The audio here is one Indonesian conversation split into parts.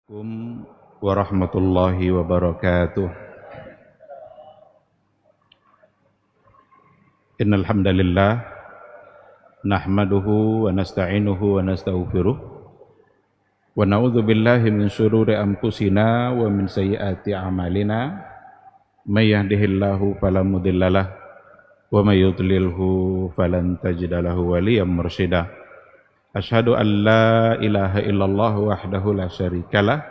Assalamualaikum warahmatullahi wabarakatuh. Innal hamdalillah nahmaduhu wa nasta'inuhu wa nastaghfiruh wa na'udzu billahi min shururi anfusina wa min sayyiati a'malina. May yahdihillahu fala mudhillalah wa may yudlilhu falan tajida lahu waliyyan mursyida. Asyhadu an la ilaha illallah wahdahu la syarikalah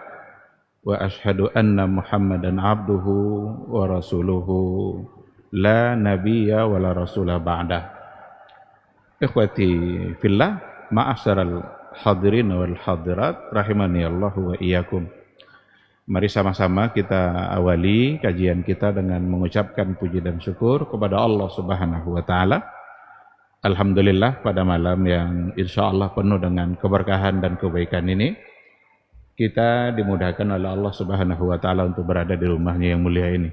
wa asyhadu anna Muhammadan abduhu wa rasuluhu la nabiyya wa la rasula ba'dah. Ikhwati fillah, ma'asyaral hadirin wal hadirat rahimani Allah wa iyyakum. Mari sama-sama kita awali kajian kita dengan mengucapkan puji dan syukur kepada Allah Subhanahu wa taala. Alhamdulillah, pada malam yang insya Allah penuh dengan keberkahan dan kebaikan ini, kita dimudahkan oleh Allah Subhanahu wa ta'ala untuk berada di rumahnya yang mulia ini,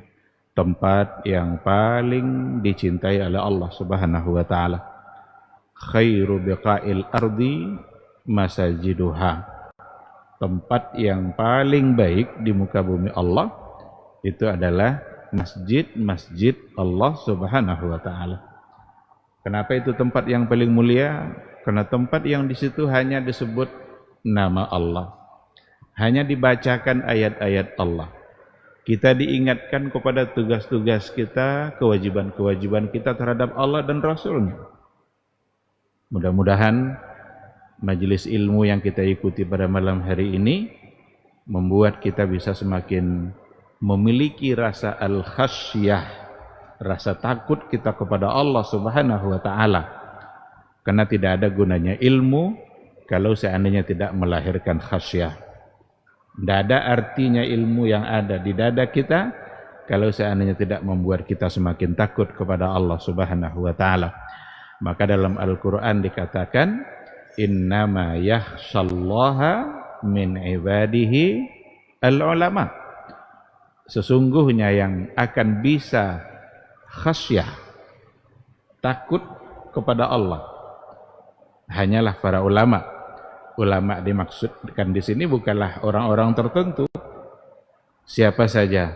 tempat yang paling dicintai oleh Allah Subhanahu wa ta'ala. Khairu biqa'il ardi masajiduha. Tempat yang paling baik di muka bumi Allah itu adalah masjid-masjid Allah Subhanahu wa ta'ala. Kenapa itu tempat yang paling mulia? Karena tempat yang di situ hanya disebut nama Allah, hanya dibacakan ayat-ayat Allah. Kita diingatkan kepada tugas-tugas kita, kewajiban-kewajiban kita terhadap Allah dan Rasul-Nya. Mudah-mudahan majelis ilmu yang kita ikuti pada malam hari ini membuat kita bisa semakin memiliki rasa al-khasyah, rasa takut kita kepada Allah Subhanahu wa ta'ala. Karena tidak ada gunanya ilmu kalau seandainya tidak melahirkan khasyah. Tidak ada artinya ilmu yang ada di dada kita kalau seandainya tidak membuat kita semakin takut kepada Allah Subhanahu wa ta'ala. Maka dalam Al-Quran dikatakan, innama yakhshallaha min ibadihi al-ulama. Sesungguhnya yang akan bisa khasyah, takut kepada Allah, hanyalah para ulama. Ulama dimaksudkan di sini bukanlah orang-orang tertentu. Siapa saja,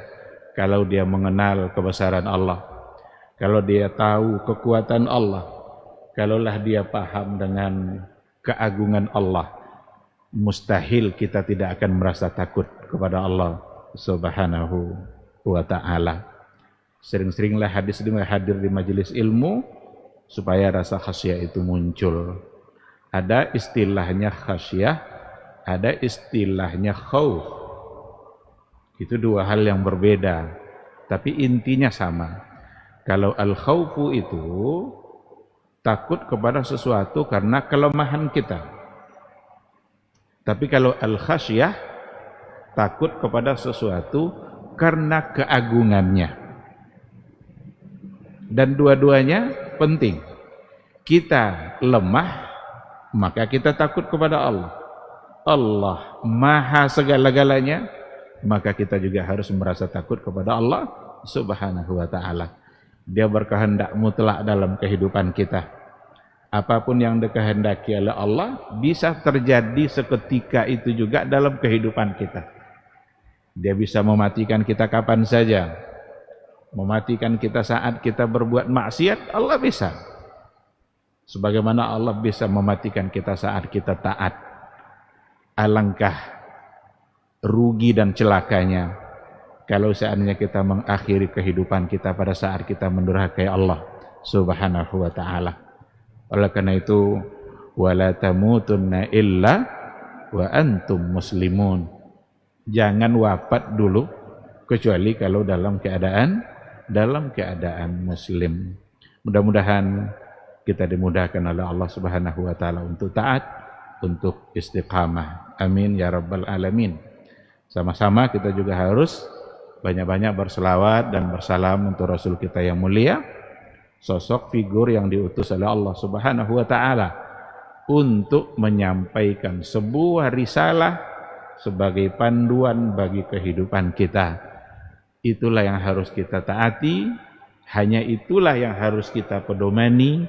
kalau dia mengenal kebesaran Allah, kalau dia tahu kekuatan Allah, kalaulah dia paham dengan keagungan Allah, mustahil kita tidak akan merasa takut kepada Allah Subhanahu wa ta'ala. Sering-seringlah hadis ini hadir di majelis ilmu supaya rasa khasyah itu muncul. Ada istilahnya khasyah, ada istilahnya khauf. Itu dua hal yang berbeda, tapi intinya sama. Kalau al-khaufu itu takut kepada sesuatu karena kelemahan kita. Tapi kalau al-khasyah takut kepada sesuatu karena keagungannya. Dan dua-duanya penting. Kita lemah, maka kita takut kepada Allah. Allah maha segala-galanya, maka kita juga harus merasa takut kepada Allah Subhanahu wa ta'ala. Dia berkehendak mutlak dalam kehidupan kita. Apapun yang dikehendaki oleh Allah bisa terjadi seketika itu juga dalam kehidupan kita. Dia bisa mematikan kita kapan saja. Mematikan kita saat kita berbuat maksiat, Allah bisa. Sebagaimana Allah bisa mematikan kita saat kita taat. Alangkah rugi dan celakanya kalau seandainya kita mengakhiri kehidupan kita pada saat kita mendurhakai Allah Subhanahu wa ta'ala. Oleh karena itu, wala tamutunna illa wa antum muslimun. Jangan wafat dulu kecuali kalau dalam keadaan muslim. Mudah-mudahan kita dimudahkan oleh Allah Subhanahu wa ta'ala untuk taat, untuk istiqamah. Amin ya rabbal alamin. Sama-sama kita juga harus banyak-banyak berselawat dan bersalam untuk Rasul kita yang mulia, sosok figur yang diutus oleh Allah Subhanahu wa ta'ala untuk menyampaikan sebuah risalah sebagai panduan bagi kehidupan kita. Itulah yang harus kita taati, hanya itulah yang harus kita pedomani.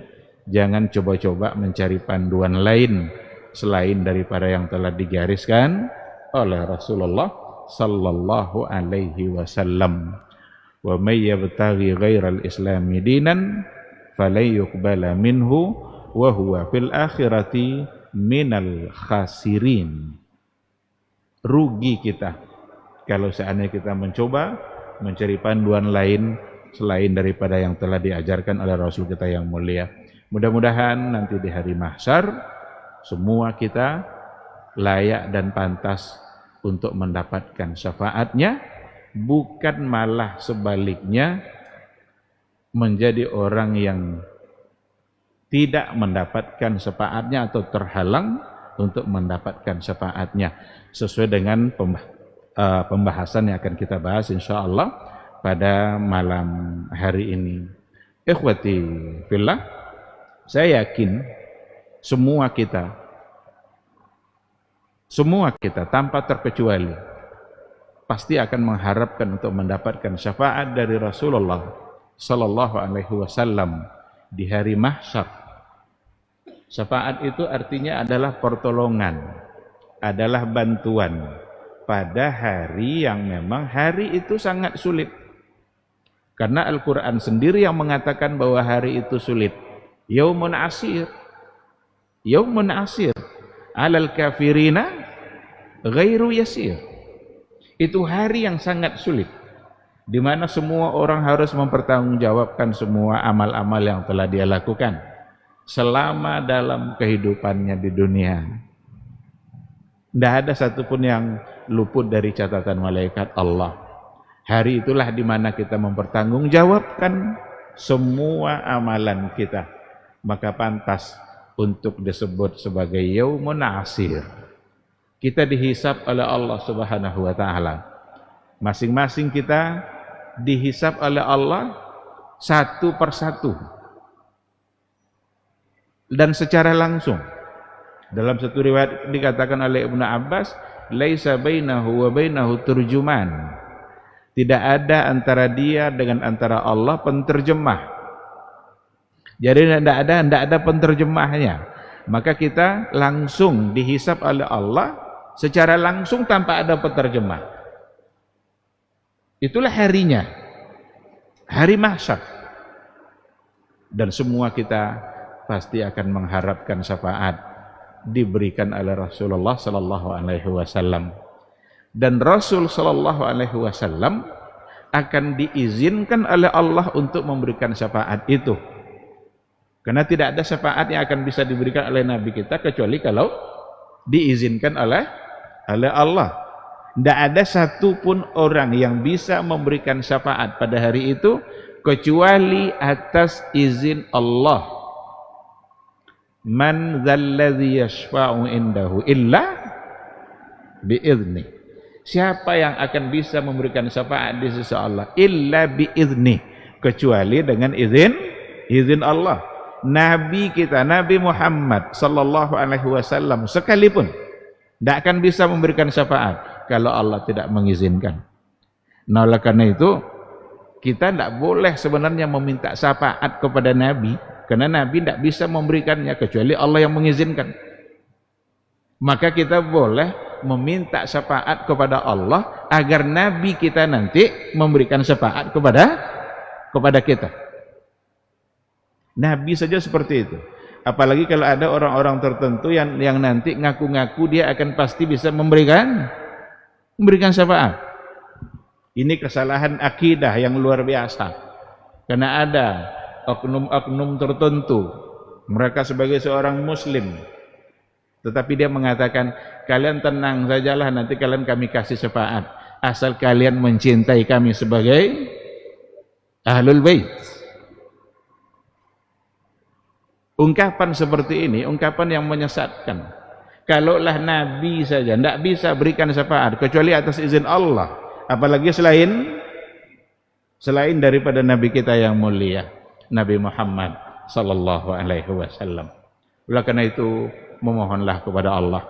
Jangan coba-coba mencari panduan lain selain daripada yang telah digariskan oleh Rasulullah sallallahu alaihi wasallam. Wa may yabtaghi ghairal islami dinan falan yuqbala minhu wa huwa fil akhirati minal khasirin. Rugi kita kalau seandainya kita mencoba mencari panduan lain selain daripada yang telah diajarkan oleh Rasul kita yang mulia. Mudah-mudahan nanti di hari mahsyar semua kita layak dan pantas untuk mendapatkan syafaatnya, bukan malah sebaliknya menjadi orang yang tidak mendapatkan syafaatnya atau terhalang untuk mendapatkan syafaatnya, sesuai dengan pembahasan yang akan kita bahas insyaallah pada malam hari ini. Ikhwati fillah, saya yakin semua kita tanpa terkecuali pasti akan mengharapkan untuk mendapatkan syafaat dari Rasulullah sallallahu alaihi wasallam di hari mahsyar. Syafaat itu artinya adalah pertolongan, adalah bantuan pada hari yang memang hari itu sangat sulit. Karena Al-Quran sendiri yang mengatakan bahwa hari itu sulit. Yaumun asir, yaumun asir, alal kafirina ghairu yasir. Itu hari yang sangat sulit, di mana semua orang harus mempertanggungjawabkan semua amal-amal yang telah dia lakukan selama dalam kehidupannya di dunia. Tidak ada satupun yang luput dari catatan malaikat Allah. Hari itulah di mana kita mempertanggungjawabkan semua amalan kita. Maka pantas untuk disebut sebagai yaumun asir. Kita dihisab oleh Allah Subhanahu wa taala. Masing-masing kita dihisab oleh Allah satu persatu dan secara langsung. Dalam satu riwayat dikatakan oleh Ibnu Abbas, laisa bainahu wa bainahu turjuman. Tidak ada antara dia dengan antara Allah penterjemah. Jadi tidak ada penterjemahnya. Maka kita langsung dihisab oleh Allah secara langsung tanpa ada penterjemah. Itulah harinya, hari mahsyar. Dan semua kita pasti akan mengharapkan syafaat diberikan oleh Rasulullah sallallahu alaihi wasallam. Dan Rasul sallallahu alaihi wasallam akan diizinkan oleh Allah untuk memberikan syafaat itu. Karena tidak ada syafaat yang akan bisa diberikan oleh Nabi kita kecuali kalau diizinkan oleh Allah. Tidak ada satupun orang yang bisa memberikan syafaat pada hari itu kecuali atas izin Allah. Man dzalladzi yashfa'u indahu illa biizni. Siapa yang akan bisa memberikan syafaat di sisi Allah illa biizni, kecuali dengan izin Allah. Nabi kita, Nabi Muhammad sallallahu alaihi wasallam sekalipun tidak akan bisa memberikan syafaat kalau Allah tidak mengizinkan. Nah, oleh karena itu kita tidak boleh sebenarnya meminta syafaat kepada Nabi, karena Nabi tidak bisa memberikannya kecuali Allah yang mengizinkan. Maka kita boleh meminta syafaat kepada Allah agar Nabi kita nanti memberikan syafaat kepada kita. Nabi saja seperti itu. Apalagi kalau ada orang-orang tertentu yang nanti ngaku-ngaku dia akan pasti bisa memberikan syafaat. Ini kesalahan akidah yang luar biasa. Karena ada oknum-oknum tertentu, mereka sebagai seorang muslim, tetapi dia mengatakan, kalian tenang sajalah, nanti kalian kami kasih syafaat asal kalian mencintai kami sebagai ahlul bait. Ungkapan seperti ini ungkapan yang menyesatkan. Kalaulah Nabi saja tidak bisa berikan syafaat kecuali atas izin Allah, apalagi selain daripada Nabi kita yang mulia, Nabi Muhammad sallallahu alaihi wasallam. Oleh karena itu memohonlah kepada Allah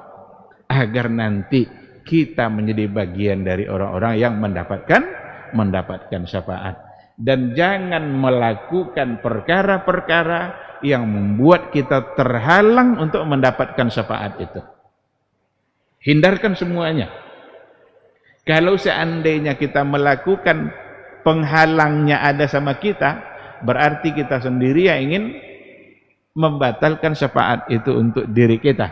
agar nanti kita menjadi bagian dari orang-orang yang mendapatkan syafaat, dan jangan melakukan perkara-perkara yang membuat kita terhalang untuk mendapatkan syafaat itu. Hindarkan semuanya. Kalau seandainya kita melakukan penghalangnya ada sama kita, berarti kita sendiri yang ingin membatalkan syafaat itu untuk diri kita.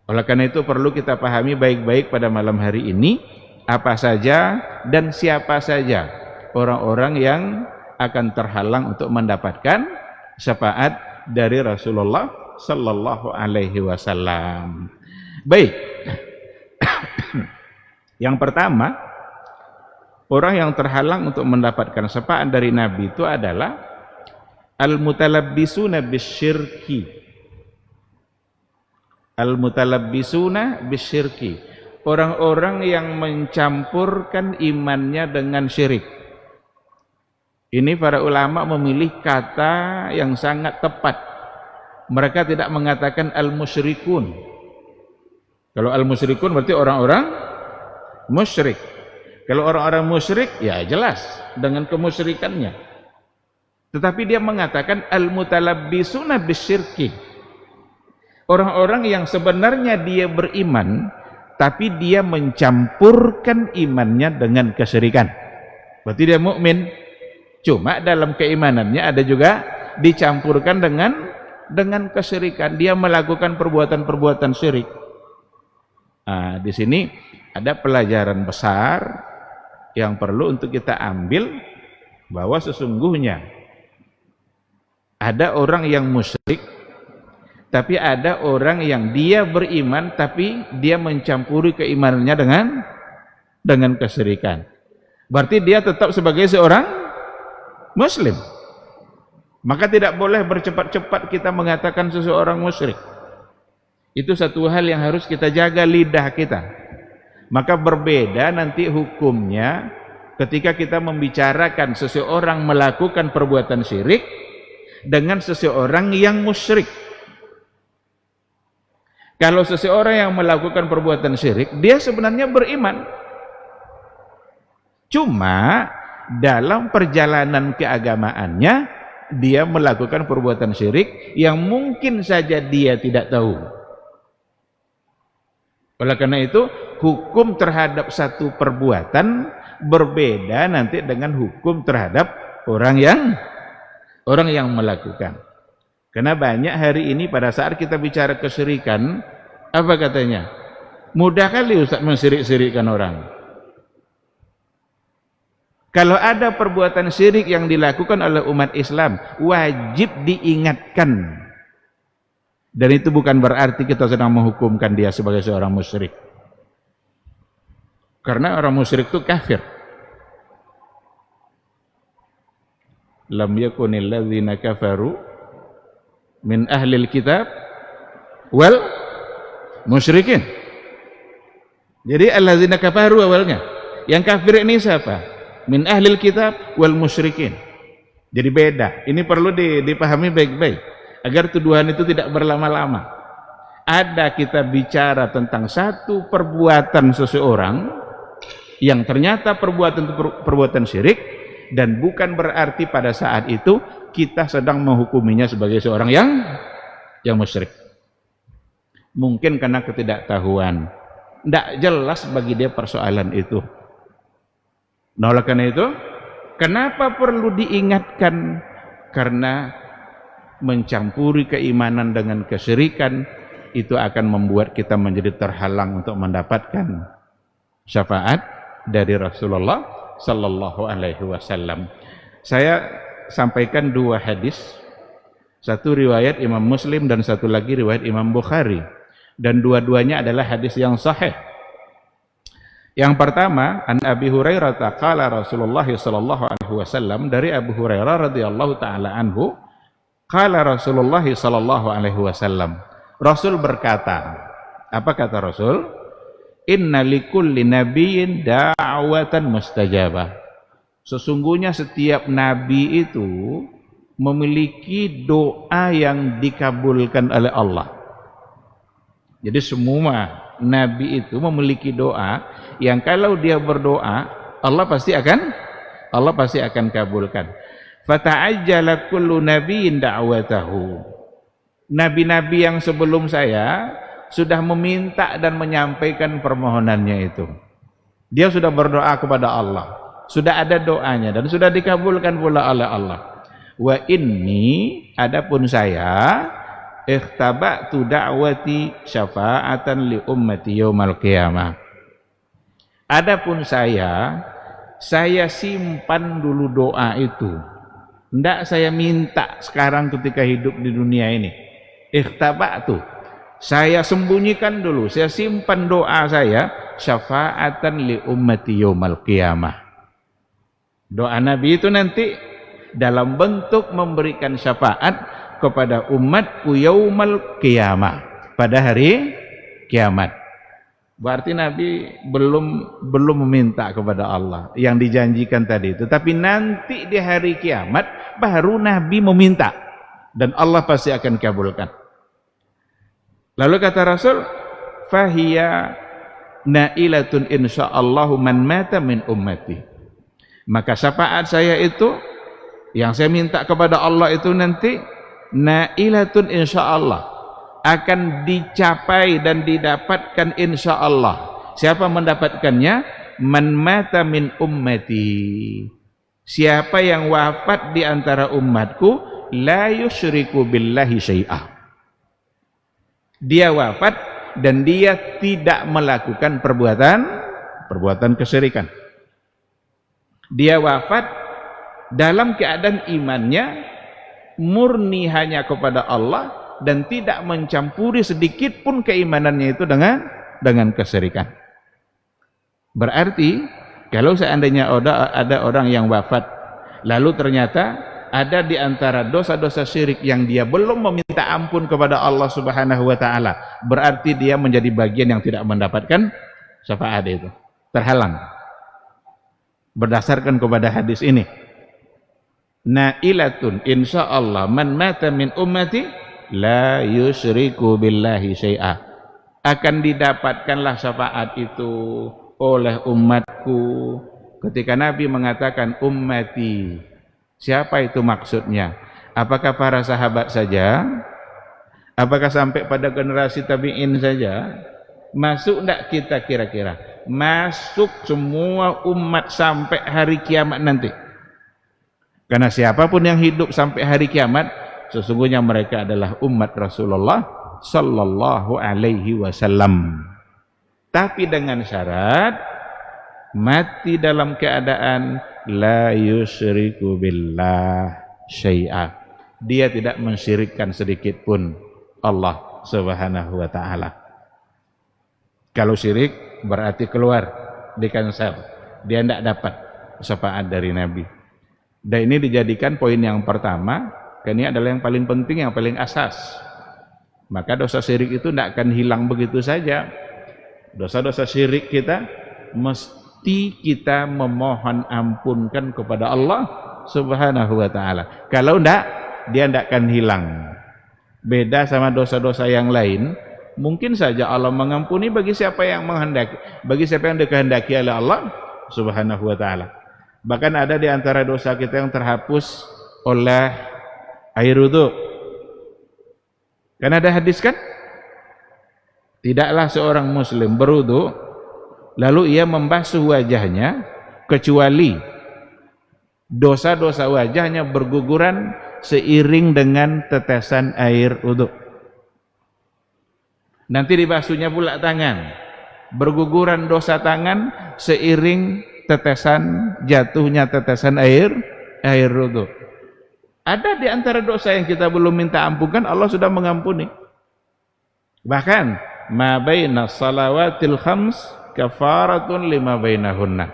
Oleh karena itu perlu kita pahami baik-baik pada malam hari ini apa saja dan siapa saja orang-orang yang akan terhalang untuk mendapatkan syafaat dari Rasulullah sallallahu alaihi wasallam. Baik. Yang pertama, orang yang terhalang untuk mendapatkan syafaat dari Nabi itu adalah al-mutalabbisuna bisyirki. Al-mutalabbisuna bisyirki. Orang-orang yang mencampurkan imannya dengan syirik. Ini para ulama memilih kata yang sangat tepat. Mereka tidak mengatakan al-musyrikun. Kalau al-musyrikun berarti orang-orang musyrik. Kalau orang-orang musyrik, ya jelas dengan kemusyrikannya. Tetapi dia mengatakan al-mutalabbisuna bisyirki. Orang-orang yang sebenarnya dia beriman, tapi dia mencampurkan imannya dengan kesyirikan. Berarti dia mukmin. Cuma dalam keimanannya ada juga dicampurkan dengan kesyirikan. Dia melakukan perbuatan-perbuatan syirik. Nah, di sini ada pelajaran besar yang perlu untuk kita ambil, bahwa sesungguhnya ada orang yang musyrik, tapi ada orang yang dia beriman tapi dia mencampuri keimanannya dengan kesyirikan. Berarti dia tetap sebagai seorang muslim. Maka tidak boleh bercepat-cepat kita mengatakan seseorang musyrik. Itu satu hal yang harus kita jaga lidah kita. Maka berbeda nanti hukumnya ketika kita membicarakan seseorang melakukan perbuatan syirik dengan seseorang yang musyrik. Kalau seseorang yang melakukan perbuatan syirik, dia sebenarnya beriman. Cuma dalam perjalanan keagamaannya dia melakukan perbuatan syirik yang mungkin saja dia tidak tahu. Oleh karena itu, hukum terhadap satu perbuatan berbeda nanti dengan hukum terhadap orang yang melakukan. Karena banyak hari ini pada saat kita bicara kesyirikan, apa katanya? Mudah kali Ustaz mensirik-sirikkan orang. Kalau ada perbuatan syirik yang dilakukan oleh umat Islam, wajib diingatkan. Dan itu bukan berarti kita sedang menghukumkan dia sebagai seorang musyrik. Karena orang musyrik itu kafir. Lam yakunil ladzina kafaru min ahlil kitab wal musyrikin. Jadi alladzina kafaru awalnya. Yang kafir ini siapa? Min ahlil kitab wal musyrikin. Jadi beda. Ini perlu dipahami baik-baik agar tuduhan itu tidak berlama-lama. Ada kita bicara tentang satu perbuatan seseorang yang ternyata perbuatan syirik, dan bukan berarti pada saat itu kita sedang menghukuminya sebagai seorang yang musyrik. Mungkin karena ketidaktahuan, tidak jelas bagi dia persoalan itu. Nah, oleh karena itu, kenapa perlu diingatkan? Karena mencampuri keimanan dengan kesyirikan itu akan membuat kita menjadi terhalang untuk mendapatkan syafaat dari Rasulullah sallallahu alaihi wasallam. Saya sampaikan dua hadis, satu riwayat Imam Muslim dan satu lagi riwayat Imam Bukhari, dan dua-duanya adalah hadis yang sahih. Yang pertama, an Abi Hurairah qala Rasulullah sallallahu alaihi wasallam, dari Abu Hurairah radhiyallahu taala anhu, qala Rasulullah sallallahu alaihi wasallam, Rasul berkata, apa kata Rasul? Inna likulli nabiyyin da'watan mustajabah. Sesungguhnya setiap nabi itu memiliki doa yang dikabulkan oleh Allah. Jadi semua nabi itu memiliki doa yang kalau dia berdoa, Allah pasti akan kabulkan. Fata'ajjala kullu nabiyyin da'watahu. Nabi-nabi yang sebelum saya sudah meminta dan menyampaikan permohonannya itu. Dia sudah berdoa kepada Allah, sudah ada doanya dan sudah dikabulkan pula oleh Allah. Wa inni, adapun saya, ikhtaba'tu da'wati syafa'atan li ummati yaumal qiyamah. Adapun saya simpan dulu doa itu. Tidak saya minta sekarang ketika hidup di dunia ini. Ikhtaba'tu, saya sembunyikan dulu, saya simpan doa saya, syafa'atan li ummati yaumal qiyamah. Doa Nabi itu nanti dalam bentuk memberikan syafaat kepada umatku yaumal qiyamah, pada hari kiamat. Berarti Nabi belum meminta kepada Allah yang dijanjikan tadi itu, tapi nanti di hari kiamat baru Nabi meminta dan Allah pasti akan kabulkan. Lalu kata Rasul, fahiya nailatun insyaallahu man mata min ummati. Maka syafaat saya itu yang saya minta kepada Allah itu nanti nailatun insyaallah, akan dicapai dan didapatkan insya Allah. Siapa mendapatkannya? Man mata min ummati, siapa yang wafat di antara umatku, la yusyriku billahi syai'ah, dia wafat dan dia tidak melakukan perbuatan kesyirikan. Dia wafat dalam keadaan imannya murni hanya kepada Allah dan tidak mencampuri sedikit pun keimanannya itu dengan kesyirikan. Berarti kalau seandainya ada orang yang wafat lalu ternyata ada di antara dosa-dosa syirik yang dia belum meminta ampun kepada Allah Subhanahu wa taala, berarti dia menjadi bagian yang tidak mendapatkan syafaat itu, terhalang. Berdasarkan kepada hadis ini, nailatun insyaallah man mata min ummati la yusyriku billahi syai'ah, akan didapatkanlah syafaat itu oleh umatku. Ketika Nabi mengatakan ummati, siapa itu maksudnya? Apakah para sahabat saja? Apakah sampai pada generasi tabi'in saja? Masuk enggak kita kira-kira? Masuk semua umat sampai hari kiamat nanti. Karena siapapun yang hidup sampai hari kiamat, sesungguhnya mereka adalah umat Rasulullah sallallahu alaihi wasallam. Tapi dengan syarat mati dalam keadaan la yusyriku billah syai'ah, dia tidak mensyirikkan sedikit pun Allah Subhanahu wa taala. Kalau syirik berarti keluar, di cancel, dia tidak dapat syafaat dari Nabi. Dan ini dijadikan poin yang pertama, karena ini adalah yang paling penting, yang paling asas. Maka dosa syirik itu tidak akan hilang begitu saja. Dosa-dosa syirik kita mesti kita memohon ampunkan kepada Allah Subhanahu wa taala. Kalau tidak, dia tidak akan hilang. Beda sama dosa-dosa yang lain, mungkin saja Allah mengampuni bagi siapa yang menghendaki, bagi siapa yang dikehendaki oleh Allah Subhanahu wa taala. Bahkan ada di antara dosa kita yang terhapus oleh air wudu. Kan ada hadis kan? Tidaklah seorang muslim berwudu lalu ia membasuh wajahnya kecuali dosa-dosa wajahnya berguguran seiring dengan tetesan air wudu. Nanti dibasuhnya pula tangan, berguguran dosa tangan seiring tetesan jatuhnya tetesan air wudu. Ada di antara dosa yang kita belum minta ampunkan, Allah sudah mengampuni. Bahkan ma baina salawatil khams kafaratun lima bainahunna,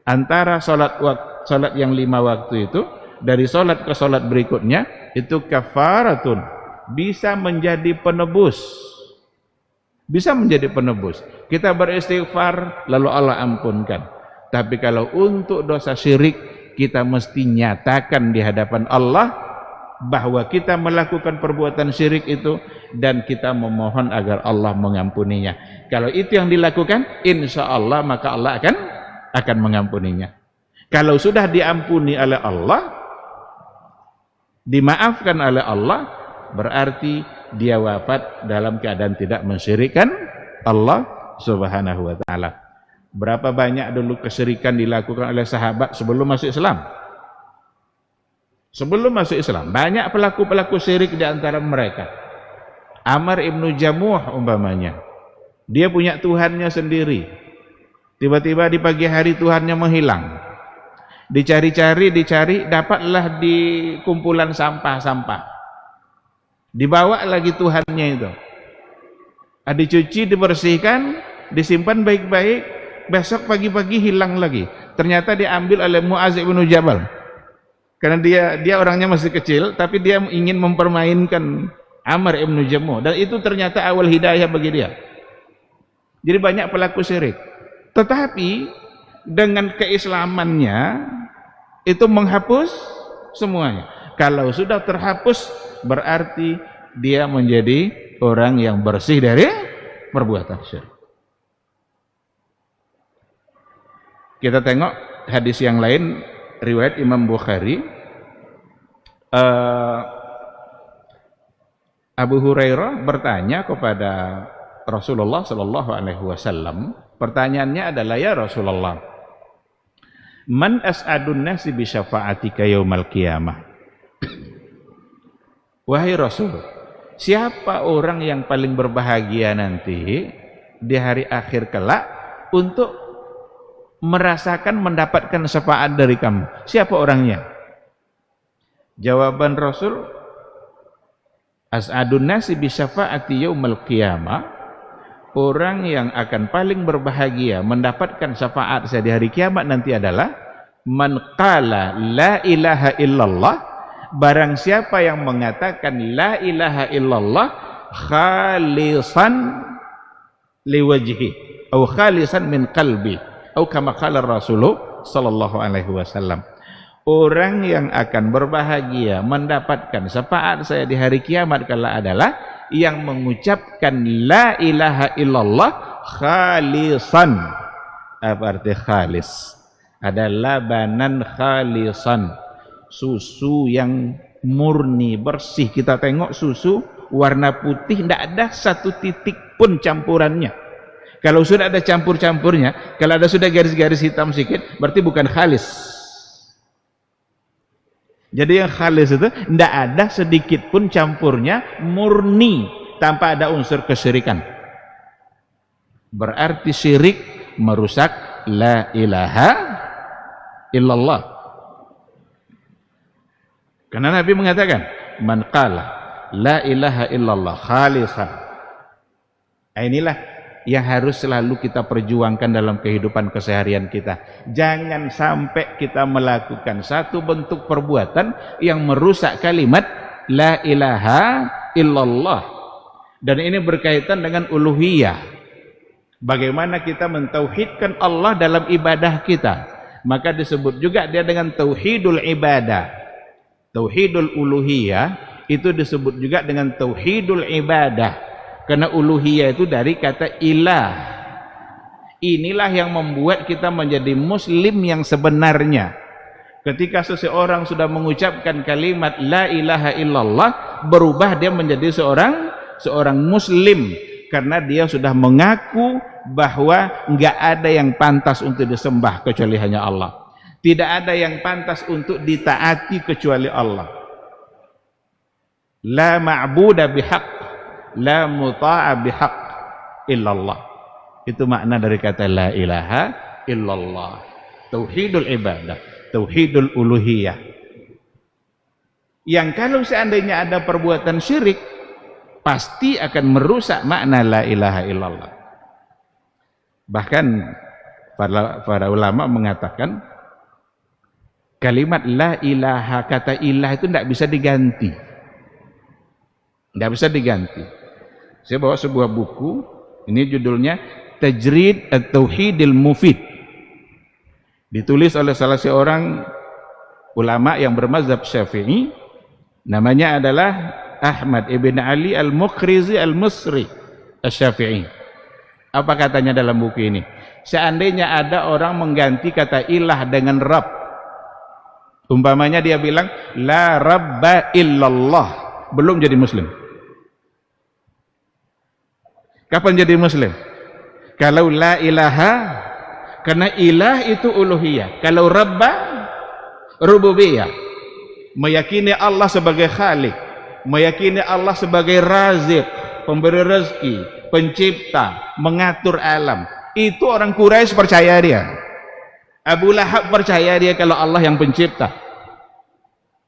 antara salat yang 5 waktu itu dari salat ke salat berikutnya itu kafaratun, bisa menjadi penebus, bisa menjadi penebus. Kita beristighfar lalu Allah ampunkan. Tapi kalau untuk dosa syirik, kita mesti nyatakan di hadapan Allah bahwa kita melakukan perbuatan syirik itu dan kita memohon agar Allah mengampuninya. Kalau itu yang dilakukan, insya Allah maka Allah akan mengampuninya. Kalau sudah diampuni oleh Allah, dimaafkan oleh Allah, berarti dia wafat dalam keadaan tidak mensyirikkan Allah Subhanahu wa taala. Berapa banyak dulu kesyirikan dilakukan oleh sahabat sebelum masuk Islam? Sebelum masuk Islam, banyak pelaku-pelaku syirik di antara mereka. Amr ibnu Jamuh umpamanya, dia punya Tuhannya sendiri. Tiba-tiba di pagi hari Tuhannya menghilang. Dicari-cari, dapatlah di kumpulan sampah-sampah. Dibawa lagi Tuhannya itu. Dicuci, dibersihkan, disimpan baik-baik, besok pagi-pagi hilang lagi. Ternyata diambil oleh Mu'adz bin Jabal. Karena dia orangnya masih kecil, tapi dia ingin mempermainkan Amr ibn Jamuh, dan itu ternyata awal hidayah bagi dia. Jadi banyak pelaku syirik. Tetapi dengan keislamannya itu menghapus semuanya. Kalau sudah terhapus, berarti dia menjadi orang yang bersih dari perbuatan syirik. Kita tengok hadis yang lain, riwayat Imam Bukhari. Abu Hurairah bertanya kepada Rasulullah sallallahu alaihi wasallam. Pertanyaannya adalah, ya Rasulullah, man as'adun nasi bi syafa'atika yaumal qiyamah? Wahai Rasul, siapa orang yang paling berbahagia nanti di hari akhir kelak untuk merasakan mendapatkan syafaat dari kamu? Siapa orangnya? Jawaban Rasul, as'adun nasi bi syafa'ati yaumal qiyamah, orang yang akan paling berbahagia mendapatkan syafaat saya di hari kiamat nanti adalah man qala la ilaha illallah, barang siapa yang mengatakan la ilaha illallah khalisan liwajhi atau khalisan min qalbi atau kama qala Rasulullah sallallahu alaihi wasallam. Orang yang akan berbahagia mendapatkan syafaat saya di hari kiamat kala adalah yang mengucapkan la ilaha illallah khalisan. Apa arti khalis? Adalah labanan khalisan, susu yang murni, bersih. Kita tengok susu warna putih, tidak ada satu titik pun campurannya. Kalau sudah ada campur-campurnya, kalau ada sudah garis-garis hitam sedikit, berarti bukan khalis. Jadi yang khalis itu tidak ada sedikit pun campurnya, murni, tanpa ada unsur kesyirikan. Berarti syirik merusak la ilaha illallah. Karena Nabi mengatakan, man qala la ilaha illallah khalisan. Inilah yang harus selalu kita perjuangkan dalam kehidupan keseharian kita. Jangan sampai kita melakukan satu bentuk perbuatan yang merusak kalimat la ilaha illallah. Dan ini berkaitan dengan uluhiyah. Bagaimana kita mentauhidkan Allah dalam ibadah kita. Maka disebut juga dia dengan tauhidul ibadah. Tauhidul uluhiyah itu disebut juga dengan tauhidul ibadah. Karena uluhiyah itu dari kata ilah. Inilah yang membuat kita menjadi muslim yang sebenarnya. Ketika seseorang sudah mengucapkan kalimat la ilaha illallah, berubah dia menjadi seorang muslim. Karena dia sudah mengaku bahwa enggak ada yang pantas untuk disembah kecuali hanya Allah. Tidak ada yang pantas untuk ditaati kecuali Allah. La ma'buda bihaq, la muta'a bihaq illallah. Itu makna dari kata la ilaha illallah. Tauhidul ibadah, tauhidul uluhiyah. Yang kalau seandainya ada perbuatan syirik, pasti akan merusak makna la ilaha illallah. Bahkan para ulama mengatakan kalimat la ilaha, kata ilah itu tidak bisa diganti. Tidak bisa diganti. Saya bawa sebuah buku, ini judulnya Tajrid At-Tauhidil Mufid. Ditulis oleh salah seorang ulama yang bermazhab Syafi'i, namanya adalah Ahmad ibn Ali Al-Mukhrizi Al-Musri Asy-Syafi'i. Apa katanya dalam buku ini? Seandainya ada orang mengganti kata ilah dengan Rabb, umpamanya dia bilang la rabba illallah, belum jadi muslim. Kapan jadi muslim? Kalau la ilaha, karena ilah itu uluhiyah. Kalau rabba, rububiyah. Meyakini Allah sebagai khalik, meyakini Allah sebagai razik, pemberi rezeki, pencipta, mengatur alam. Itu orang Quraisy percaya dia. Abu Lahab percaya dia kalau Allah yang pencipta.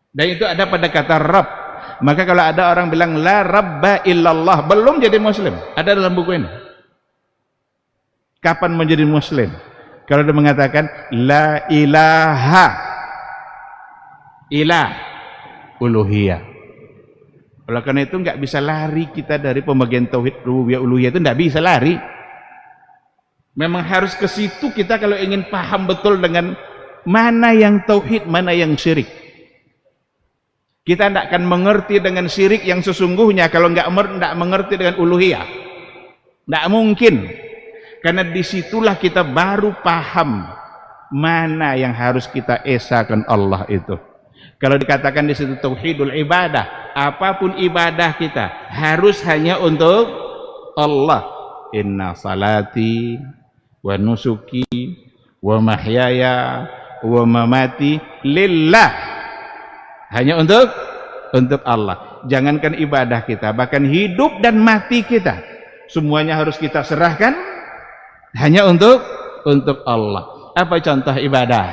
Dan itu ada pada kata Rabb. Maka kalau ada orang bilang la rabba illallah, belum jadi muslim. Ada dalam buku ini. Kapan menjadi muslim? Kalau dia mengatakan la ilaha, ilah, uluhiyah. Oleh karena itu nggak bisa lari kita dari pembagian tauhid rububiyah uluhiyah, itu nggak bisa lari. Memang harus ke situ kita kalau ingin paham betul dengan mana yang tauhid, mana yang syirik. Kita tidak akan mengerti dengan syirik yang sesungguhnya kalau nggak mengerti dengan uluhiyah. Tidak mungkin. Karena disitulah kita baru paham mana yang harus kita esakan Allah itu. Kalau dikatakan di situ tauhidul ibadah, apapun ibadah kita harus hanya untuk Allah. Inna salati wa nusuki wa mahyaya wa mamati lillah. Hanya untuk Allah. Jangankan ibadah kita, bahkan hidup dan mati kita, semuanya harus kita serahkan hanya untuk Allah. Apa contoh ibadah?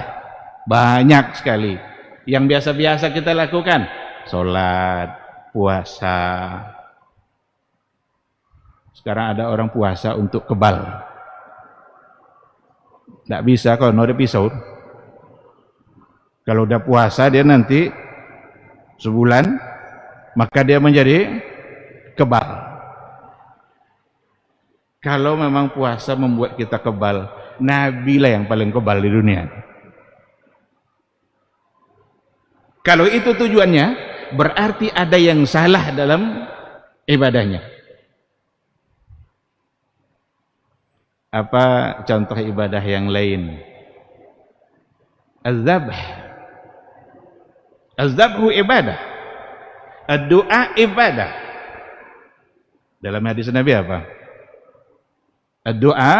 Banyak sekali. Yang biasa-biasa kita lakukan, sholat, puasa. Sekarang ada orang puasa untuk kebal. Tidak bisa kalau ada pisau. Kalau udah puasa dia nanti sebulan, maka dia menjadi kebal. Kalau memang puasa membuat kita kebal, Nabi lah yang paling kebal di dunia. Kalau itu tujuannya, berarti ada yang salah dalam ibadahnya. Apa contoh ibadah yang lain? Az-zabh. Az-zabhu ibadah. Ad-du'a ibadah. Dalam hadis Nabi apa? Ad-du'a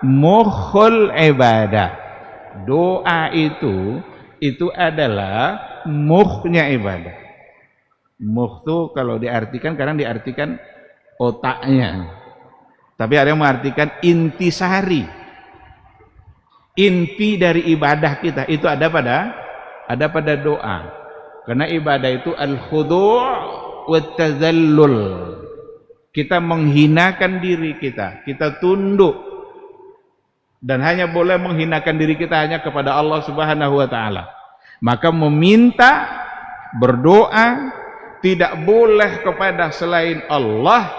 mukhul ibadah. Doa itu adalah mukhnya ibadah. Mukh itu kalau diartikan, kadang diartikan otaknya. Tapi ada yang mengartikan intisari. Inti dari ibadah kita itu ada pada doa. Karena ibadah itu al-khudu' wa tazallul. Kita menghinakan diri kita, kita tunduk. Dan hanya boleh menghinakan diri kita hanya kepada Allah Subhanahu wa taala. Maka meminta, berdoa tidak boleh kepada selain Allah,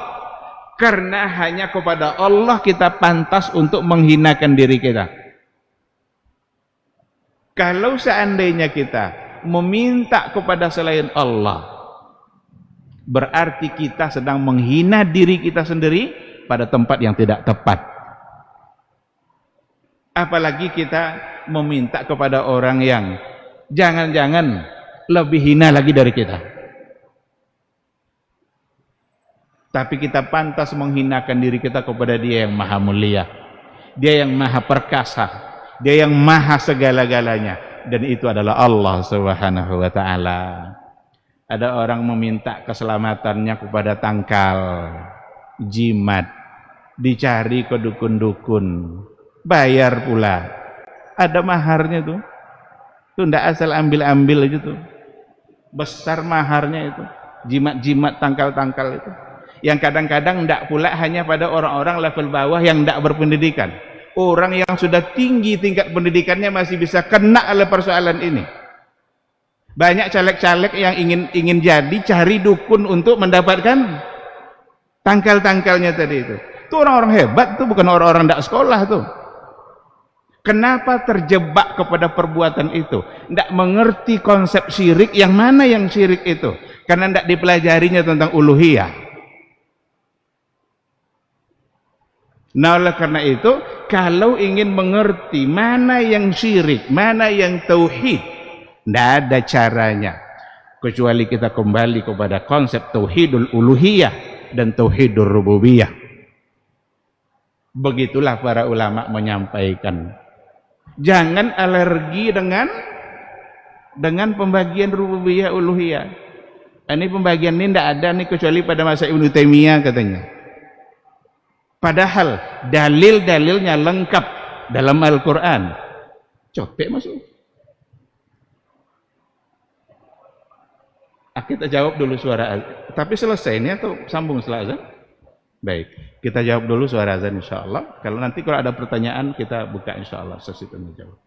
karena hanya kepada Allah kita pantas untuk menghinakan diri kita. Kalau seandainya kita meminta kepada selain Allah, berarti kita sedang menghina diri kita sendiri pada tempat yang tidak tepat. Apalagi kita meminta kepada orang yang jangan-jangan lebih hina lagi dari kita. Tapi kita pantas menghinakan diri kita kepada Dia yang maha mulia, Dia yang maha perkasa, Dia yang maha segala-galanya, dan itu adalah Allah Subhanahu wa taala. Ada orang meminta keselamatannya kepada tangkal, jimat, dicari ke dukun-dukun, bayar pula. Ada maharnya tuh. Itu tidak asal ambil-ambil aja tuh. Besar maharnya itu. Jimat-jimat, tangkal-tangkal itu. Yang kadang-kadang tidak pula hanya pada orang-orang level bawah yang tidak berpendidikan. Orang yang sudah tinggi tingkat pendidikannya masih bisa kena oleh persoalan ini. Banyak caleg-caleg yang ingin jadi cari dukun untuk mendapatkan tangkal-tangkalnya tadi itu. Itu orang-orang hebat tuh, bukan orang-orang tidak sekolah tuh. Kenapa terjebak kepada perbuatan itu? Tidak mengerti konsep syirik, yang mana yang syirik itu? Karena tidak dipelajarinya tentang uluhiyah. Nah, oleh karena itu, kalau ingin mengerti mana yang syirik, mana yang tauhid, tidak ada caranya kecuali kita kembali kepada konsep tauhidul uluhiyah dan tauhidur rububiyah. Begitulah para ulama menyampaikan. Jangan alergi dengan pembagian rububiyah uluhiyah. Ini pembagian ini tidak ada nih kecuali pada masa Ibnu Taimiyah katanya. Padahal dalil-dalilnya lengkap dalam Al-Quran. Copek masuk. Kita jawab dulu suara azan. Tapi selesai ini atau sambung setelah azan? Baik, kita jawab dulu suara azan insyaallah. Kalau ada pertanyaan kita buka insyaallah sesi tanya jawab.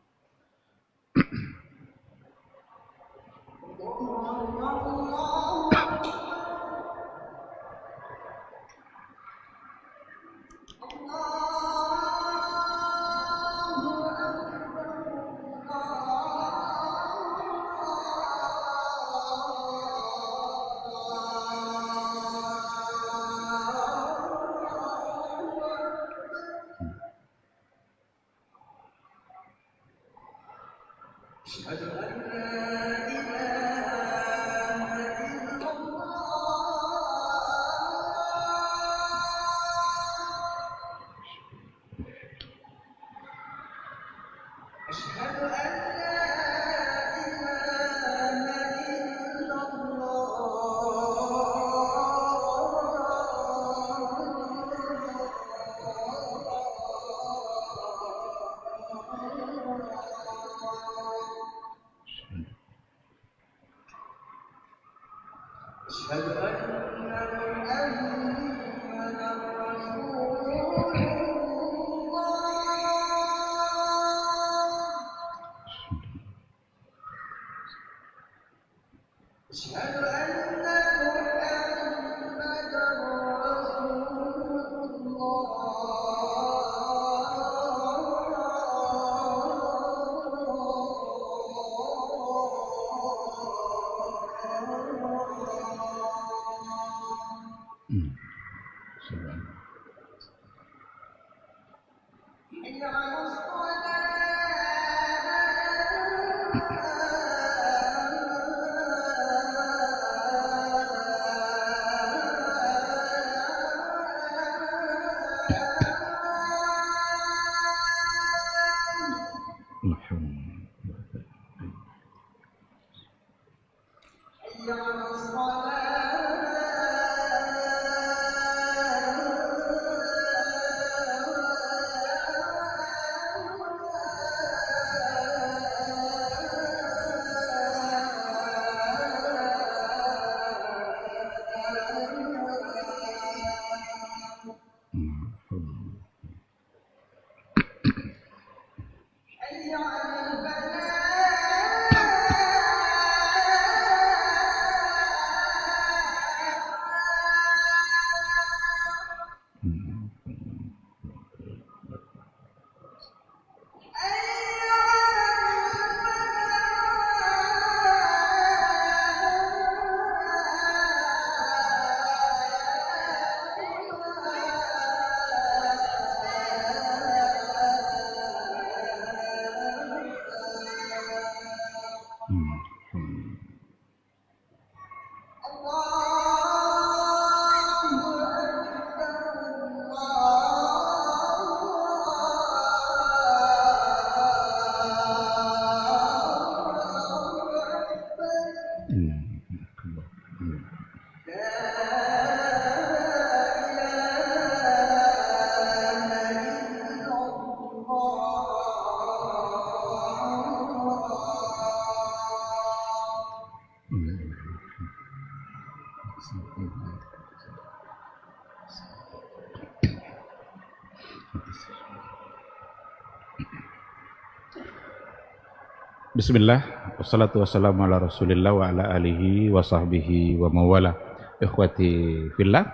Bismillah, wassalatu wassalamu ala rasulillah wa ala alihi wa sahbihi wa mawala. Ikhwati fillah.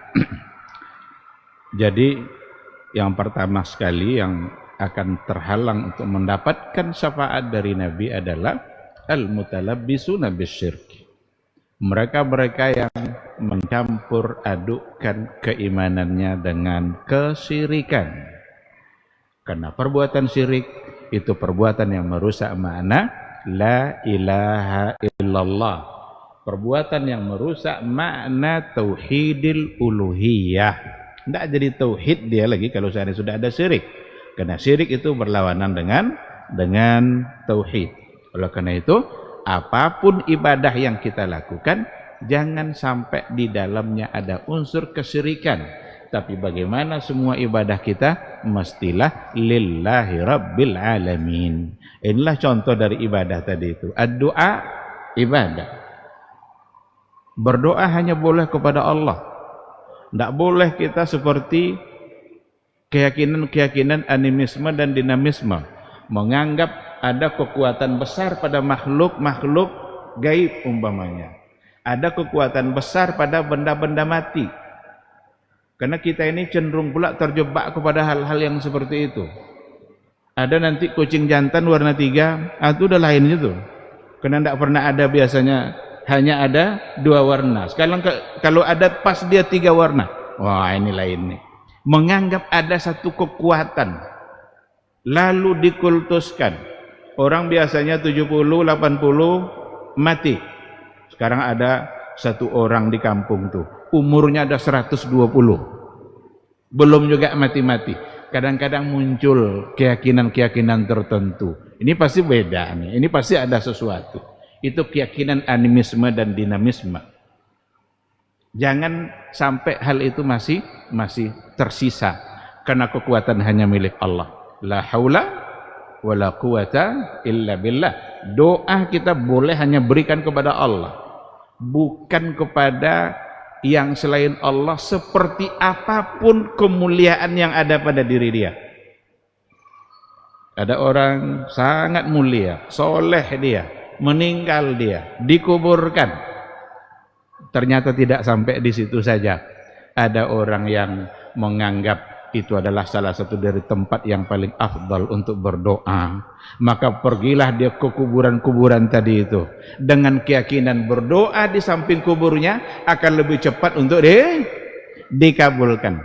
Jadi yang pertama sekali yang akan terhalang untuk mendapatkan syafaat dari Nabi adalah al-mutalabbisuna bisyirk. Mereka-mereka yang mencampur adukkan keimanannya dengan kesyirikan. Karena perbuatan syirik itu perbuatan yang merusak makna la ilaha illallah, perbuatan yang merusak makna tauhidil uluhiyah. Tidak jadi tauhid dia lagi kalau seandainya sudah ada syirik. Karena syirik itu berlawanan dengan tauhid. Oleh karena itu, apapun ibadah yang kita lakukan, jangan sampai di dalamnya ada unsur kesyirikan. Tapi bagaimana semua ibadah kita mestilah lillahi rabbil alamin. Inilah contoh dari ibadah tadi itu. Ad-du'a ibadah. Berdoa hanya boleh kepada Allah. Tidak boleh kita seperti keyakinan-keyakinan animisme dan dinamisme, menganggap ada kekuatan besar pada makhluk-makhluk gaib umpamanya. Ada kekuatan besar pada benda-benda mati. Karena kita ini cenderung pula terjebak kepada hal-hal yang seperti itu. Ada nanti kucing jantan warna 3, itu udah lain itu. Karena tidak pernah ada biasanya, hanya ada 2 warna. Sekarang kalau ada pas dia 3 warna, wah ini lain nih. Menganggap ada satu kekuatan, lalu dikultuskan. Orang biasanya 70, 80 mati. Sekarang ada satu orang di kampung tuh, umurnya ada 120, belum juga mati-mati. Kadang-kadang muncul keyakinan-keyakinan tertentu. Ini pasti beda nih, ini pasti ada sesuatu. Itu keyakinan animisme dan dinamisme. Jangan sampai hal itu masih tersisa, karena kekuatan hanya milik Allah. La haula wala quwata illa billah. Doa kita boleh hanya berikan kepada Allah, bukan kepada yang selain Allah, seperti apapun kemuliaan yang ada pada diri dia. Ada orang sangat mulia, soleh dia, meninggal dia, dikuburkan. Ternyata tidak sampai di situ saja. Ada orang yang menganggap itu adalah salah satu dari tempat yang paling afdal untuk berdoa. Maka pergilah dia ke kuburan-kuburan tadi itu, dengan keyakinan berdoa di samping kuburnya akan lebih cepat untuk dikabulkan.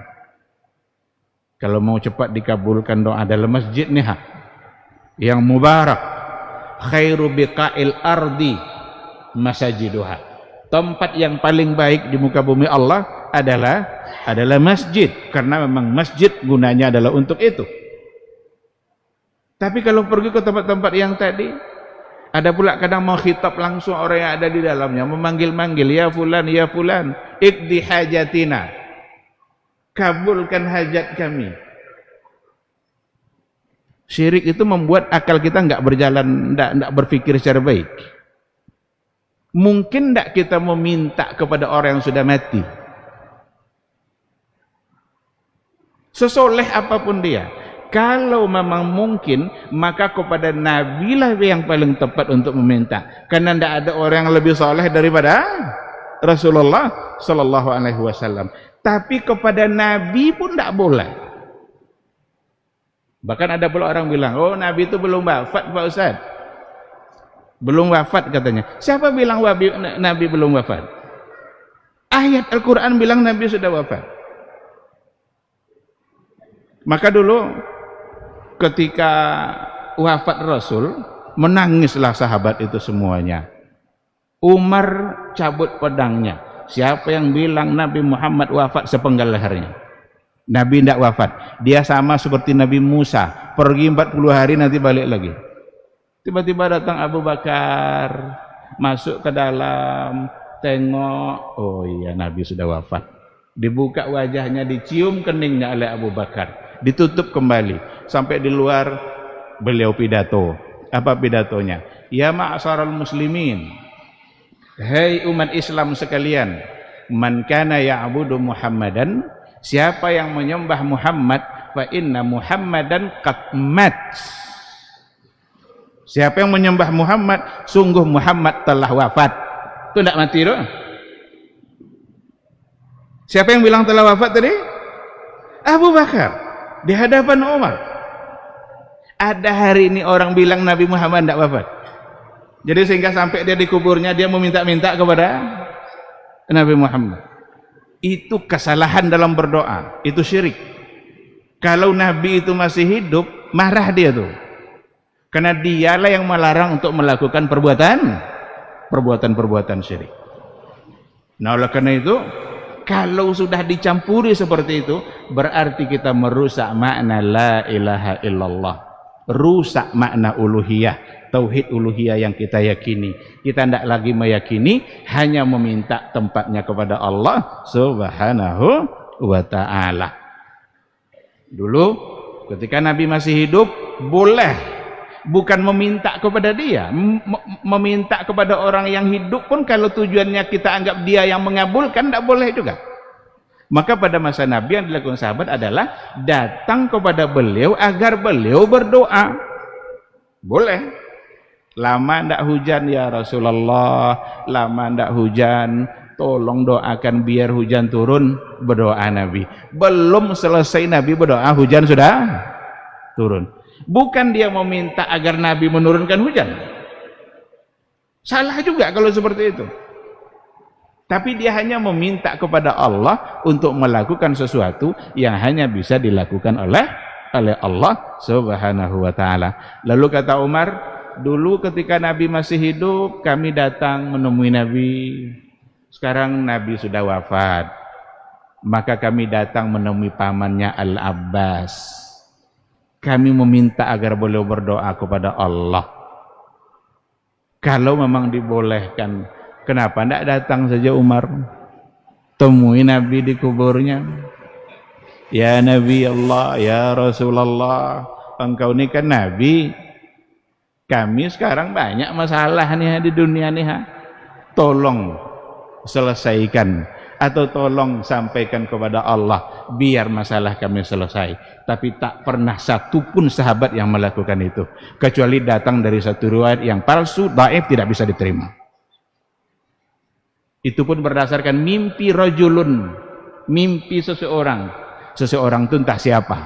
Kalau mau cepat dikabulkan doa dalam masjid nih, yang mubarak, khairu biqa'il ardi masajiduha. Tempat yang paling baik di muka bumi Allah adalah masjid, karena memang masjid gunanya adalah untuk itu. Tapi kalau pergi ke tempat-tempat yang tadi, ada pula kadang mau khitab langsung orang yang ada di dalamnya, memanggil-manggil, ya fulan, iqdi hajatina, kabulkan hajat kami. Syirik itu membuat akal kita enggak berjalan, enggak berpikir secara baik. Mungkin enggak kita meminta kepada orang yang sudah mati, sesoleh apapun dia. Kalau memang mungkin, maka kepada Nabi lah yang paling tepat untuk meminta, karena tidak ada orang yang lebih soleh daripada Rasulullah Sallallahu Alaihi Wasallam. Tapi kepada Nabi pun tidak boleh. Bahkan ada pula orang bilang, oh Nabi itu belum wafat Pak Ustaz. Belum wafat katanya. Siapa bilang Nabi belum wafat? Ayat Al-Quran bilang Nabi sudah wafat. Maka dulu ketika wafat Rasul, menangislah sahabat itu semuanya. Umar cabut pedangnya. Siapa yang bilang Nabi Muhammad wafat, sepenggal lehernya. Nabi tidak wafat. Dia sama seperti Nabi Musa, pergi 40 hari nanti balik lagi. Tiba-tiba datang Abu Bakar, masuk ke dalam, tengok, oh iya Nabi sudah wafat. Dibuka wajahnya, dicium keningnya oleh Abu Bakar, ditutup kembali. Sampai di luar beliau pidato. Apa pidatonya? Ya ma'asyaral muslimin, hai umat Islam sekalian, man kana ya'budu Muhammadan, siapa yang menyembah Muhammad, fa inna Muhammadan qad mat. Siapa yang menyembah Muhammad, sungguh Muhammad telah wafat. Itu tidak mati doh. Siapa yang bilang telah wafat tadi? Abu Bakar di hadapan Umar. Ada hari ini orang bilang Nabi Muhammad tidak wafat. Jadi sehingga sampai dia di kuburnya dia meminta-minta kepada Nabi Muhammad. Itu kesalahan dalam berdoa, itu syirik. Kalau Nabi itu masih hidup, marah dia tuh. Karena dialah yang melarang untuk melakukan perbuatan syirik. Nah oleh karena itu, Kalau sudah dicampuri seperti itu, berarti kita merusak makna la ilaha illallah, rusak makna uluhiyah, tauhid uluhiyah yang kita yakini. Kita tidak lagi meyakini, hanya meminta tempatnya kepada Allah subhanahu wa ta'ala. Dulu ketika Nabi masih hidup, boleh bukan meminta kepada dia, meminta kepada orang yang hidup pun kalau tujuannya kita anggap dia yang mengabulkan, tidak boleh juga. Maka pada masa Nabi yang dilakukan sahabat adalah datang kepada beliau agar beliau berdoa. Boleh. Lama tidak hujan ya Rasulullah, lama tidak hujan, tolong doakan biar hujan turun. Berdoa Nabi. Belum selesai Nabi berdoa, hujan sudah turun. Bukan dia meminta agar Nabi menurunkan hujan. Salah juga kalau seperti itu. Tapi dia hanya meminta kepada Allah untuk melakukan sesuatu yang hanya bisa dilakukan oleh Allah subhanahu wa ta'ala. Lalu kata Umar, dulu ketika Nabi masih hidup, kami datang menemui Nabi. Sekarang Nabi sudah wafat, maka kami datang menemui pamannya Al-Abbas. Kami meminta agar beliau berdoa kepada Allah. Kalau memang dibolehkan, kenapa tidak datang saja Umar? Temui Nabi di kuburnya. Ya Nabi Allah, ya Rasulullah, engkau ini kan Nabi. Kami sekarang banyak masalah nih di dunia nih. Tolong selesaikan, atau tolong sampaikan kepada Allah biar masalah kami selesai. Tapi tak pernah satu pun sahabat yang melakukan itu, kecuali datang dari satu riwayat yang palsu, dhaif, tidak bisa diterima. Itu pun berdasarkan mimpi rajulun, mimpi seseorang. Seseorang itu entah siapa.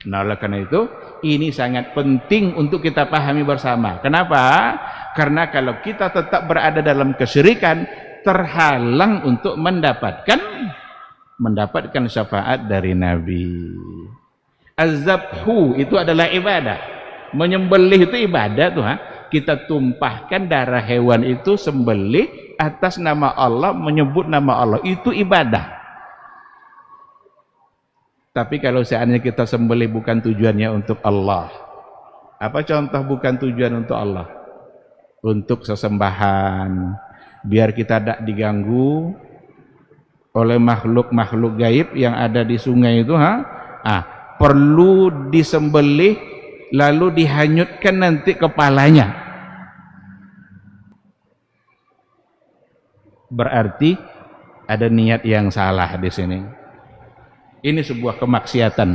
Nah, oleh karena itu ini sangat penting untuk kita pahami bersama. Kenapa? Karena kalau kita tetap berada dalam kesyirikan, terhalang untuk mendapatkan syafaat dari Nabi. Az-zabhu itu adalah ibadah. Menyembelih itu ibadah tuh, kita tumpahkan darah hewan itu, sembelih atas nama Allah, menyebut nama Allah, itu ibadah. Tapi kalau seandainya kita sembelih bukan tujuannya untuk Allah, apa contoh bukan tujuan untuk Allah? Untuk sesembahan, biar kita tidak diganggu oleh makhluk-makhluk gaib yang ada di sungai itu, perlu disembelih lalu dihanyutkan nanti kepalanya. Berarti ada niat yang salah di sini. Ini sebuah kemaksiatan.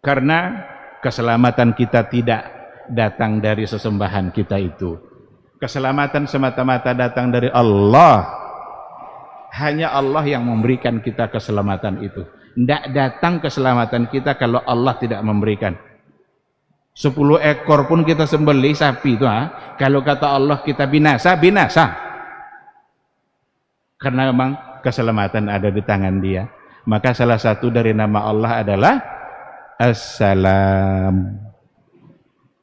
Karena keselamatan kita tidak datang dari sesembahan kita itu. Keselamatan semata-mata datang dari Allah. Hanya Allah yang memberikan kita keselamatan itu. Tidak datang keselamatan kita kalau Allah tidak memberikan. 10 ekor pun kita sembelih sapi itu, kalau kata Allah kita binasa, binasa. Karena memang keselamatan ada di tangan Dia. Maka salah satu dari nama Allah adalah As-Salam.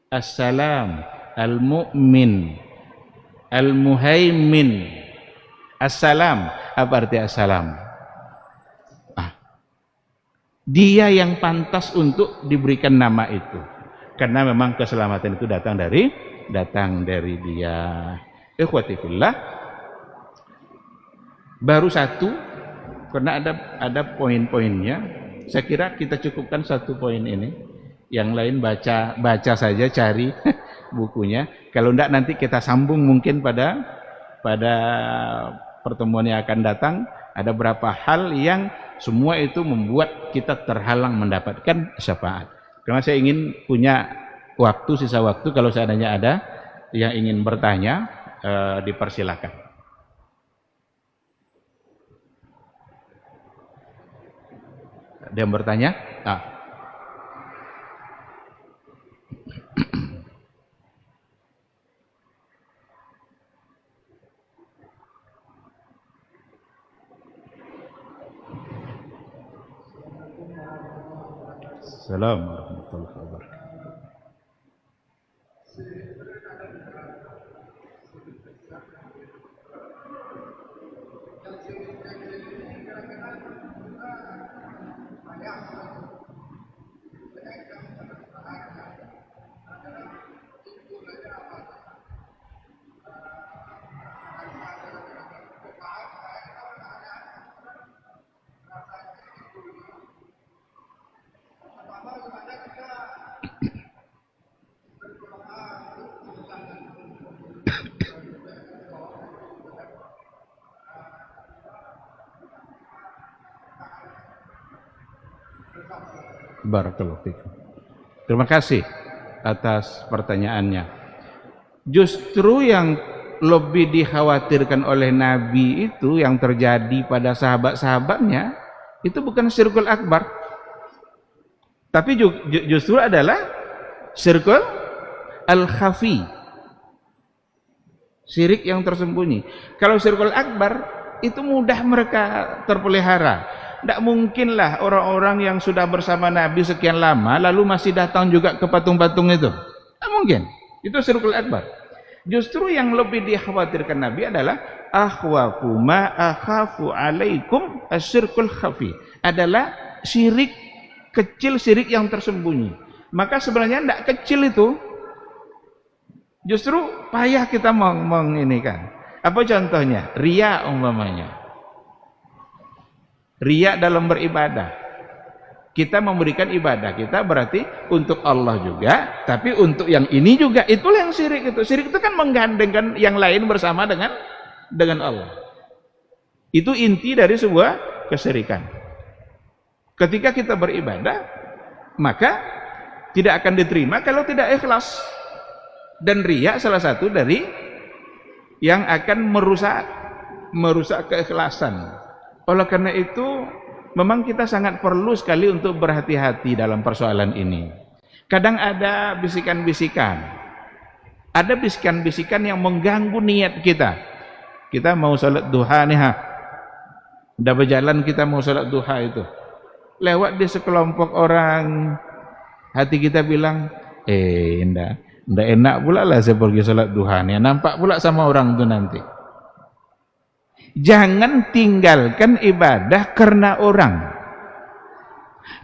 As-Salam, Al-Mu'min, Al-Muhaimin. As-Salam, apa arti As-Salam? Dia yang pantas untuk diberikan nama itu. Karena memang keselamatan itu datang dari Dia. Ikhwati fillah, baru satu, karena ada poin-poinnya. Saya kira kita cukupkan satu poin ini. Yang lain baca saja, cari bukunya. Kalau enggak nanti kita sambung mungkin pada pertemuan yang akan datang. Ada beberapa hal yang semua itu membuat kita terhalang mendapatkan syafaat. Karena saya ingin punya waktu, sisa waktu, kalau seandainya ada yang ingin bertanya, dipersilakan. Ada yang bertanya? Assalamualaikum warahmatullahi wabarakatuh. Barakallahu fikum. Terima kasih atas pertanyaannya. Justru yang lebih dikhawatirkan oleh Nabi itu yang terjadi pada sahabat-sahabatnya itu bukan syirkul akbar, tapi justru adalah syirkul al-khafi, syirik yang tersembunyi. Kalau syirkul akbar itu mudah mereka terpelihara. Tidak mungkinlah orang-orang yang sudah bersama Nabi sekian lama lalu masih datang juga ke patung-patung itu. Tidak mungkin. Itu syirkul akbar. Justru yang lebih dikhawatirkan Nabi adalah akhwafu ma akhafu alaikum asyirkul khafi, adalah syirik kecil, syirik yang tersembunyi. Maka sebenarnya tidak kecil itu, justru payah kita menginikan. Apa contohnya? Riya umpamanya. Riya dalam beribadah. Kita memberikan ibadah kita berarti untuk Allah juga, tapi untuk yang ini juga. Itulah yang syirik itu. Syirik itu kan menggandengkan yang lain bersama dengan Allah. Itu inti dari sebuah kesyirikan. Ketika kita beribadah, maka tidak akan diterima kalau tidak ikhlas. Dan riya salah satu dari yang akan merusak keikhlasan. Oleh karena itu memang kita sangat perlu sekali untuk berhati-hati dalam persoalan ini. Kadang ada bisikan-bisikan. Ada bisikan-bisikan yang mengganggu niat kita. Kita mau salat duha nih, udah berjalan kita mau salat duha itu. Lewat di sekelompok orang, hati kita bilang, ndak enak pula lah saya pergi salat duha nih. Nampak pula sama orang itu nanti. Jangan tinggalkan ibadah karena orang.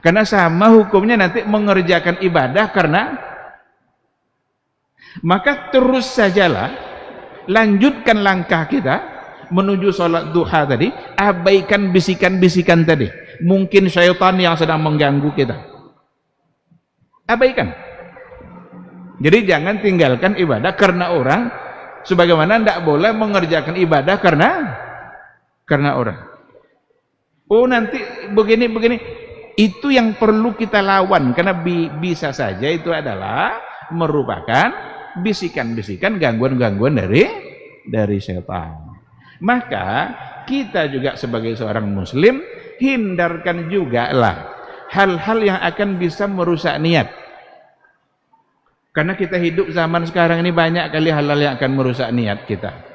Karena sama hukumnya nanti mengerjakan ibadah karena, maka terus sajalah lanjutkan langkah kita menuju sholat duha tadi, abaikan bisikan-bisikan tadi. Mungkin syaitan yang sedang mengganggu kita, abaikan. Jadi jangan tinggalkan ibadah karena orang, sebagaimana tidak boleh mengerjakan ibadah karena orang. Oh nanti begini, itu yang perlu kita lawan, karena bisa saja itu adalah merupakan bisikan-bisikan, gangguan-gangguan dari setan. Maka kita juga sebagai seorang muslim hindarkan juga lah hal-hal yang akan bisa merusak niat. Karena kita hidup zaman sekarang ini banyak kali hal-hal yang akan merusak niat kita.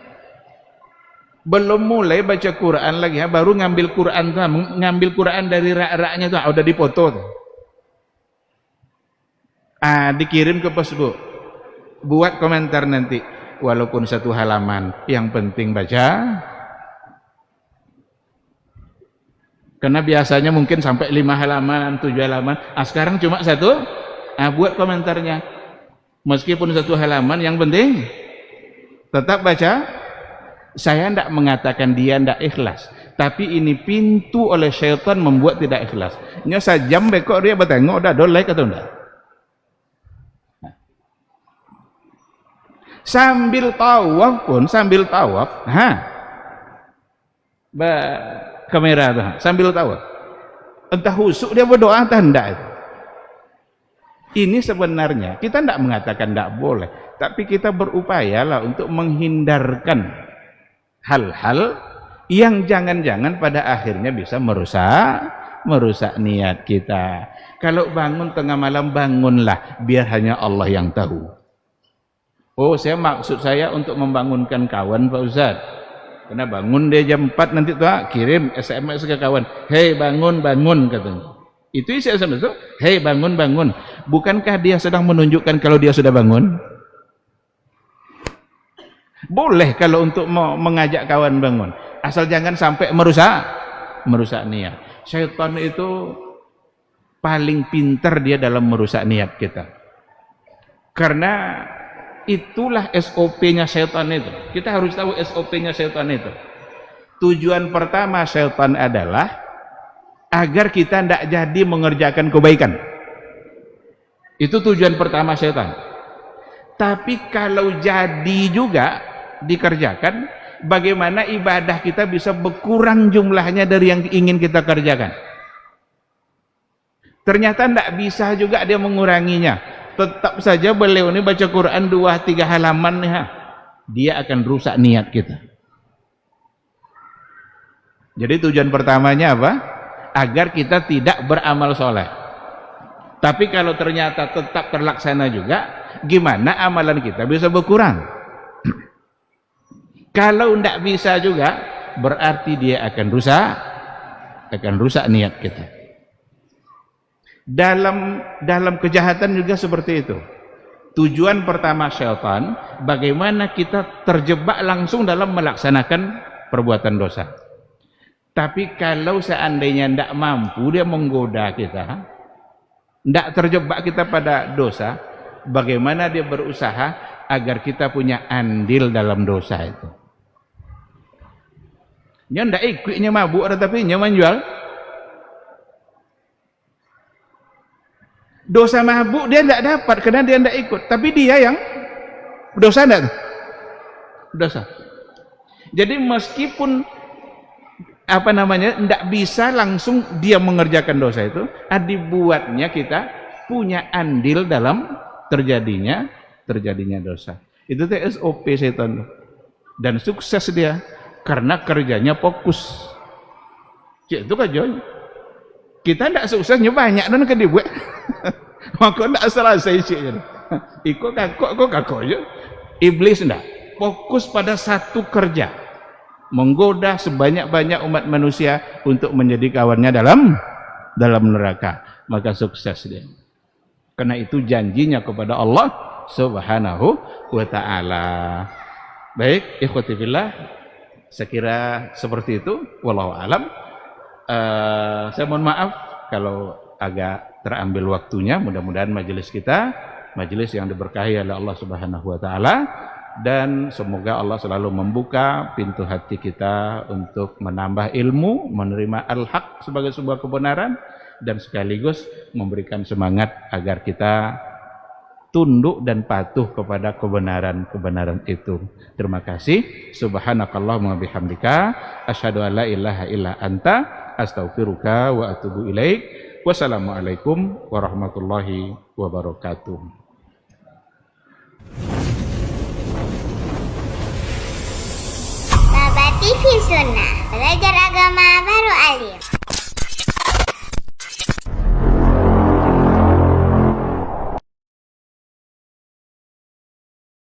Belum mulai baca Quran lagi, baru ngambil Quran dari rak-raknya tuh, udah dipoto tuh. Dikirim ke Facebook. Buat komentar nanti, walaupun satu halaman, yang penting baca. Karena biasanya mungkin sampai 5 halaman, 7 halaman. Sekarang cuma satu. Buat komentarnya. Meskipun satu halaman, yang penting tetap baca. Saya tidak mengatakan dia tidak ikhlas, tapi ini pintu oleh syaitan membuat tidak ikhlas. Nya sajam bekok dia bertengok dah dolek atau enggak. Sambil tawaf pun, kamera tuh, sambil tawaf. Entah husuk dia berdoa entah enggak itu. Ini sebenarnya kita tidak mengatakan tidak boleh, tapi kita berupayalah untuk menghindarkan hal-hal yang jangan-jangan pada akhirnya bisa merusak niat kita. Kalau bangun tengah malam, bangunlah biar hanya Allah yang tahu. Maksud saya untuk membangunkan kawan Pak Ustaz. Karena bangun dia jam 4 nanti tuh kirim SMS ke kawan, "Hei bangun katanya. Itu isi SMS itu, "Hei bangun." Bukankah dia sedang menunjukkan kalau dia sudah bangun? Boleh kalau untuk mengajak kawan bangun, asal jangan sampai merusak niat. Syaitan itu paling pintar dia dalam merusak niat kita. Karena itulah SOP-nya syaitan itu. Kita harus tahu SOP-nya syaitan itu. Tujuan pertama syaitan adalah agar kita tidak jadi mengerjakan kebaikan. Itu tujuan pertama syaitan. Tapi kalau jadi juga dikerjakan, bagaimana ibadah kita bisa berkurang jumlahnya dari yang ingin kita kerjakan. Ternyata tidak bisa juga dia menguranginya. Tetap saja beliau ini baca Quran 2-3 halaman nih, dia akan rusak niat kita. Jadi tujuan pertamanya apa? Agar kita tidak beramal soleh. Tapi kalau ternyata tetap terlaksana juga, gimana amalan kita bisa berkurang? Kalau tidak bisa juga, berarti dia akan rusak niat kita. Dalam kejahatan juga seperti itu. Tujuan pertama syaitan, bagaimana kita terjebak langsung dalam melaksanakan perbuatan dosa. Tapi kalau seandainya tidak mampu dia menggoda kita, tidak terjebak kita pada dosa, bagaimana dia berusaha agar kita punya andil dalam dosa itu. Dia tidak ikutnya mabuk, tetapi dia menjual. Dosa mabuk dia tidak dapat karena dia tidak ikut, tapi dia yang dosa tidak? Dosa. Jadi meskipun tidak bisa langsung dia mengerjakan dosa itu, dibuatnya kita punya andil dalam terjadinya dosa. Itu SOP setan, dan sukses dia karena kerjanya fokus. Cik itu kan Joy. Kita tidak suksesnya banyak dan ke dibuat. Maka tidak selesai cik. Iko kakok je. Iblis tidak fokus pada satu kerja. Menggoda sebanyak-banyak umat manusia untuk menjadi kawannya dalam neraka, maka sukses dia. Karena itu janjinya kepada Allah Subhanahu wa ta'ala. Baik, ikhwati fillah, saya kira seperti itu. Wallahu alam. Saya mohon maaf kalau agak terambil waktunya. Mudah-mudahan majelis kita majelis yang diberkahi oleh Allah Subhanahu wa ta'ala. Dan semoga Allah selalu membuka pintu hati kita untuk menambah ilmu, menerima al-haq sebagai sebuah kebenaran, dan sekaligus memberikan semangat agar kita tunduk dan patuh kepada kebenaran itu. Terima kasih. Subhanakallahumma bihamdika asyhadu an la ilaha illa anta astaghfiruka wa atubu ilaik. Wassalamualaikum warahmatullahi wabarakatuh. TV Sunnah, belajar agama baru alim.